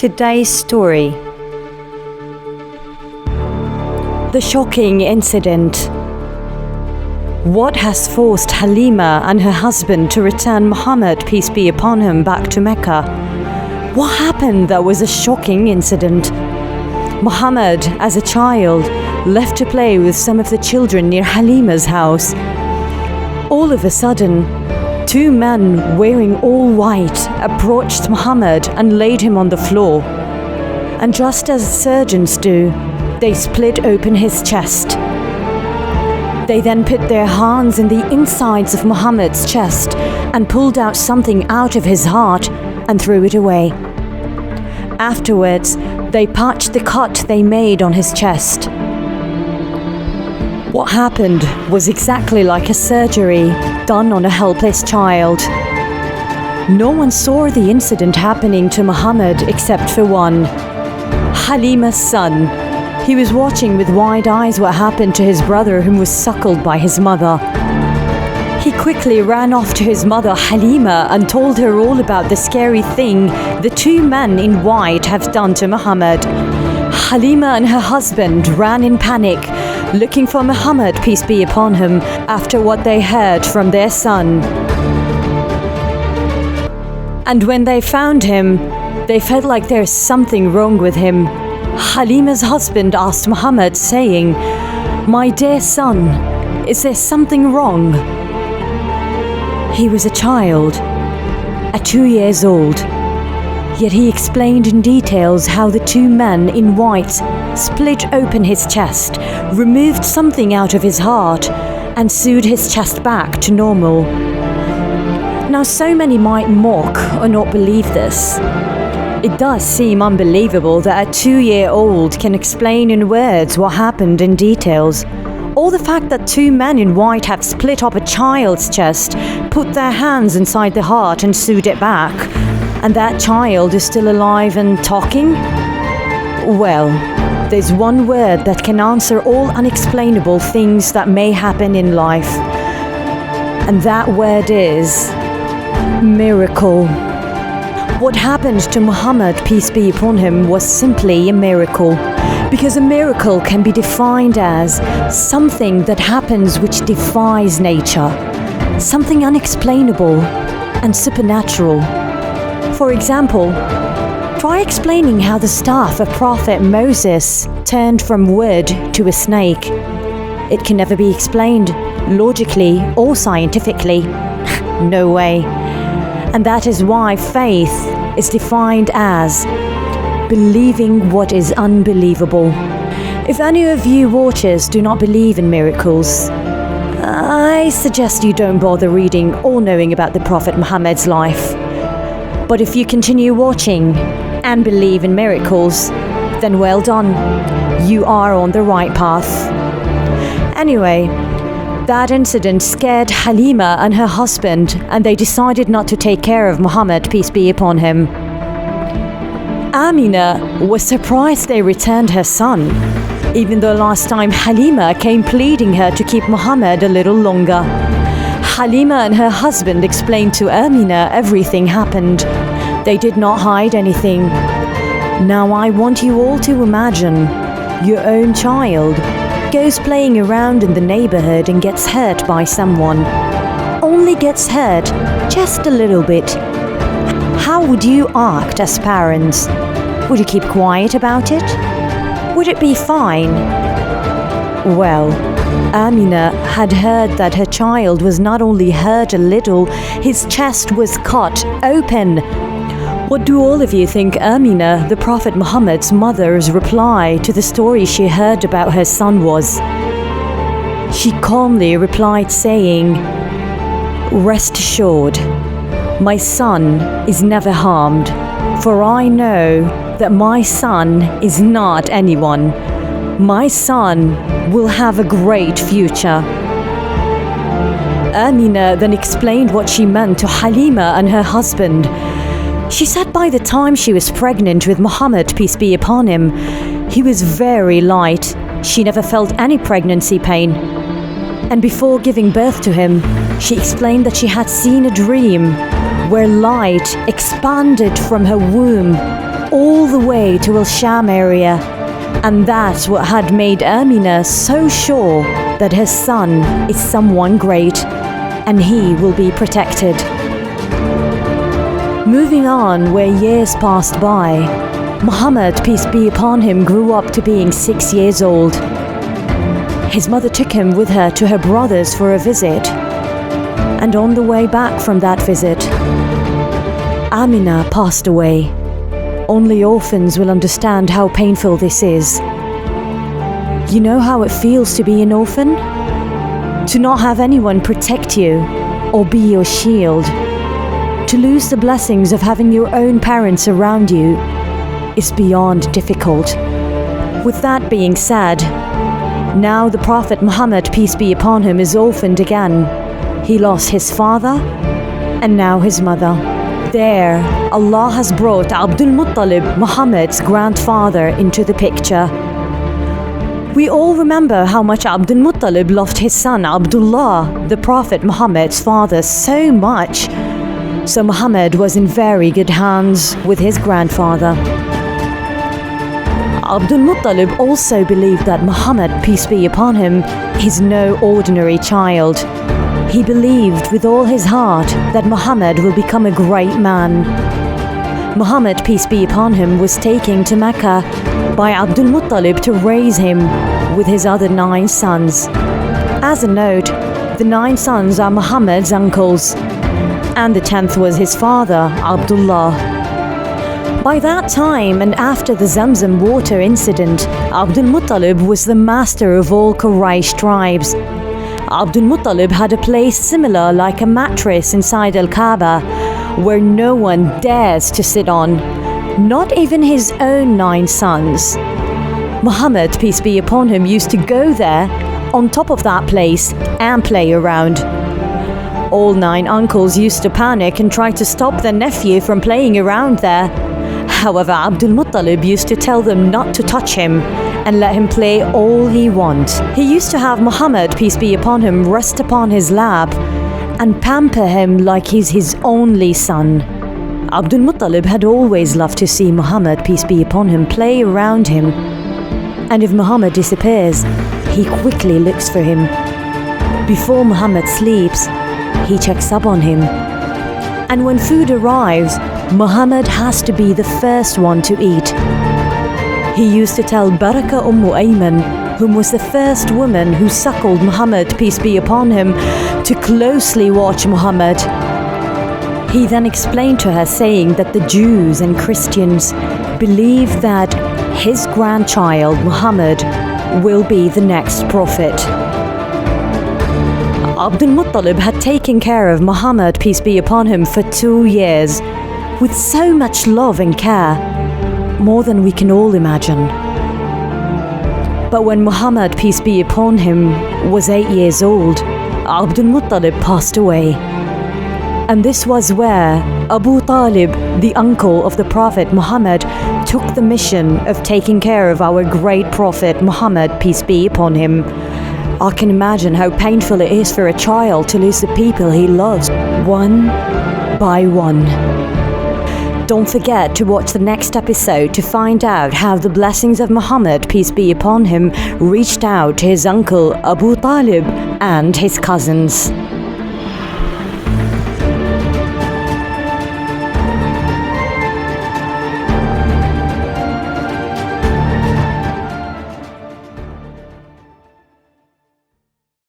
Today's story. The shocking incident. What has forced Halima and her husband to return Muhammad, peace be upon him, back to Mecca? What happened that was a shocking incident? Muhammad, as a child, left to play with some of the children near Halima's house. All of a sudden, two men wearing all white approached Muhammad and laid him on the floor. And just as surgeons do, they split open his chest. They then put their hands in the insides of Muhammad's chest and pulled out something out of his heart and threw it away. Afterwards, they patched the cut they made on his chest. What happened was exactly like a surgery done on a helpless child. No one saw the incident happening to Muhammad except for one, Halima's son. He was watching with wide eyes what happened to his brother, whom was suckled by his mother. He quickly ran off to his mother Halima and told her all about the scary thing the two men in white have done to Muhammad. Halima and her husband ran in panic, looking for Muhammad, peace be upon him, after what they heard from their son. And when they found him, they felt like there's something wrong with him. Halima's husband asked Muhammad, saying, "My dear son, is there something wrong?" He was a child, at 2 years old, yet he explained in details how the two men in white split open his chest, removed something out of his heart, and sewed his chest back to normal. Now, so many might mock or not believe this. It does seem unbelievable that a 2-year-old can explain in words what happened in details. Or the fact that two men in white have split up a child's chest, put their hands inside the heart and sewed it back, and that child is still alive and talking? Well, there's one word that can answer all unexplainable things that may happen in life. And that word is miracle. What happened to Muhammad, peace be upon him, was simply a miracle. Because a miracle can be defined as something that happens which defies nature, something unexplainable and supernatural. For example, try explaining how the staff of Prophet Moses turned from wood to a snake. It can never be explained, logically or scientifically. No way. And that is why faith is defined as believing what is unbelievable. If any of you watchers do not believe in miracles, I suggest you don't bother reading or knowing about the Prophet Muhammad's life. But if you continue watching and believe in miracles, then well done. You are on the right path. Anyway, that incident scared Halima and her husband, and they decided not to take care of Muhammad, peace be upon him. Amina was surprised they returned her son, even though last time Halima came pleading her to keep Muhammad a little longer. Halima and her husband explained to Amina everything happened. They did not hide anything. Now I want you all to imagine your own child goes playing around in the neighborhood and gets hurt by someone. Only gets hurt just a little bit. How would you act as parents? Would you keep quiet about it? Would it be fine? Well, Amina had heard that her child was not only hurt a little, his chest was cut open. What do all of you think Amina, the Prophet Muhammad's mother's reply to the story she heard about her son was? She calmly replied saying, "Rest assured, my son is never harmed, for I know that my son is not anyone. My son will have a great future." Amina then explained what she meant to Halima and her husband. She said by the time she was pregnant with Muhammad, peace be upon him, he was very light. She never felt any pregnancy pain. And before giving birth to him, she explained that she had seen a dream where light expanded from her womb all the way to Al-Sham area, and that's what had made Amina so sure that her son is someone great and he will be protected. Moving on, where years passed by, Muhammad, peace be upon him, grew up to being 6 years old. His mother took him with her to her brothers for a visit, and on the way back from that visit, Amina passed away. Only orphans will understand how painful this is. You know how it feels to be an orphan? To not have anyone protect you or be your shield. To lose the blessings of having your own parents around you is beyond difficult. With that being said, now the Prophet Muhammad, peace be upon him, is orphaned again. He lost his father and now his mother. There, Allah has brought Abdul Muttalib, Muhammad's grandfather, into the picture. We all remember how much Abdul Muttalib loved his son Abdullah, the Prophet Muhammad's father, so much. So Muhammad was in very good hands with his grandfather. Abdul Muttalib also believed that Muhammad, peace be upon him, is no ordinary child. He believed with all his heart that Muhammad will become a great man. Muhammad, peace be upon him, was taken to Mecca by Abdul Muttalib to raise him with his other 9 sons. As a note, the 9 sons are Muhammad's uncles, and the 10th was his father, Abdullah. By that time, and after the Zamzam water incident, Abdul Muttalib was the master of all Quraysh tribes. Abdul Muttalib had a place similar like a mattress inside Al-Kaaba, where no one dares to sit on, not even his own 9 sons. Muhammad, peace be upon him, used to go there on top of that place and play around. All 9 uncles used to panic and try to stop their nephew from playing around there. However, Abdul Muttalib used to tell them not to touch him and let him play all he wants. He used to have Muhammad, peace be upon him, rest upon his lap and pamper him like he's his only son. Abdul Muttalib had always loved to see Muhammad, peace be upon him, play around him. And if Muhammad disappears, he quickly looks for him. Before Muhammad sleeps, he checks up on him. And when food arrives, Muhammad has to be the first one to eat. He used to tell Baraka Ayman, whom was the first woman who suckled Muhammad, peace be upon him, to closely watch Muhammad. He then explained to her, saying that the Jews and Christians believe that his grandchild, Muhammad, will be the next prophet. Abdul Muttalib had taken care of Muhammad, peace be upon him, for 2 years, with so much love and care, more than we can all imagine. But when Muhammad, peace be upon him, was 8 years old, Abdul Muttalib passed away. And this was where Abu Talib, the uncle of the Prophet Muhammad, took the mission of taking care of our great Prophet Muhammad, peace be upon him. I can imagine how painful it is for a child to lose the people he loves, one by one. Don't forget to watch the next episode to find out how the blessings of Muhammad, peace be upon him, reached out to his uncle Abu Talib and his cousins.